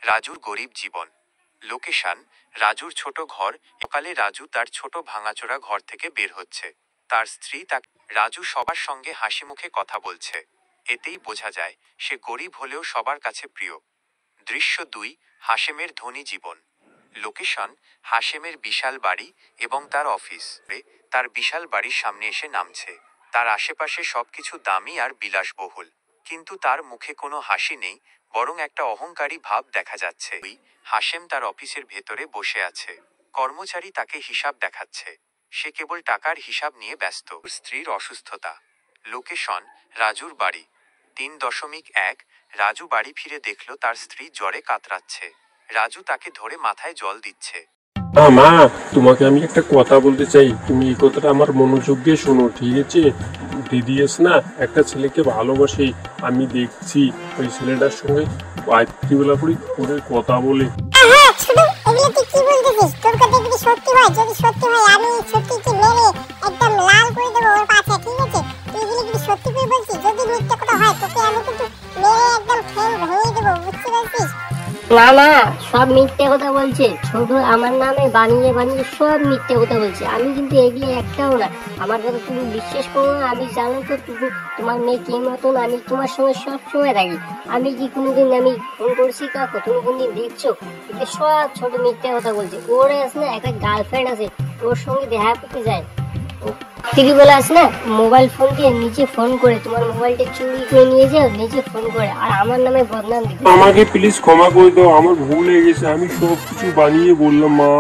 রাজুর গরিব জীবন। লোকেশন: রাজুর ছোট ঘর। সকালে রাজু তার ছোট ভাঙাচোরা ঘর থেকে বের হচ্ছে। তার স্ত্রী তাকে। রাজু সবার সঙ্গে হাসিমুখে কথা বলছে। এতেই বোঝা যায় সে গরিব হলেও সবার কাছে প্রিয়। দৃশ্য 2: হাশেমের ধনী জীবন। লোকেশন: হাশেমের বিশাল বাড়ি এবং তার অফিস। তার বিশাল বাড়ির সামনে এসে নামছে। তার আশেপাশে সবকিছু দামি আর বিলাসবহুল, কিন্তু তার মুখে কোনো হাসি নেই, বরং একটা অহংকারী ভাব দেখা যাচ্ছে। হাশেম তার অফিসের ভেতরে বসে আছে। কর্মচারী তাকে হিসাব দেখাচ্ছে। সে কেবল টাকার হিসাব নিয়ে ব্যস্ত। স্ত্রীর অসুস্থতা। লোকেশন: রাজুর বাড়ি। 3.1 রাজু বাড়ি ফিরে দেখল তার স্ত্রী জ্বরে কাতরাচ্ছে। রাজু তাকে ধরে মাথায় জল দিচ্ছে। মা, তোমাকে আমি একটা কথা বলতে চাই, তুমি এই কথাটা আমার মনোযোগ দিয়ে শোনো, ঠিক আছে? দিদি এস না একটা ছেলেকে ভালোবাসে, আমি দেখছি ওই ছেলেটার সঙ্গে রাত্রিবেলা করে কথা বলে। এগুলো তুই কি বলতেছিস? তোর কথা যদি সত্যি হয়, যদি সত্যি হয় আমি সত্যিকে মেরে একদম লাল করে দেবো ওর পাশে, ঠিক আছে? তুই এগুলো যদি সত্যি করে বলছিস, যদি মিথ্যা কথা হয় তোকে আমি কিন্তু মেরে একদম ঠ্যাং ভেঙে দেবো, বুঝতে পারছিস? না না, সব মিথ্যে কথা বলছে। শুধু আমার নামে বানিয়ে বানিয়ে সব মিথ্যে কথা বলছে। আমি কিন্তু এগুলো একটাও না। আমার কথা তুমি বিশ্বাস করো না। আমি জানো তো তুমি, তোমার মেয়ে কি মতন, আমি তোমার সঙ্গে সব সময় থাকি। আমি কি কোনোদিন আমি ফোন করছি কাকু? তুমি কোনদিন দেখছো? এগুলো সব ছোট মিথ্যে কথা বলছে। ওর আছে না একটা গার্লফ্রেন্ড আছে, ওর সঙ্গে দেখা করতে যায়। রাত্রিবেলা আছে না মোবাইল ফোন দিয়ে নিচে ফোন করে তোমার মোবাইলটা চুরি করে নিয়ে যাও, নিচে ফোন করে আর আমার নামে বদনাম দিতে। আমাকে প্লিজ ক্ষমা করে দাও, আমার ভুল হয়ে গেছে, আমি সব কিছু বানিয়ে বললাম মা।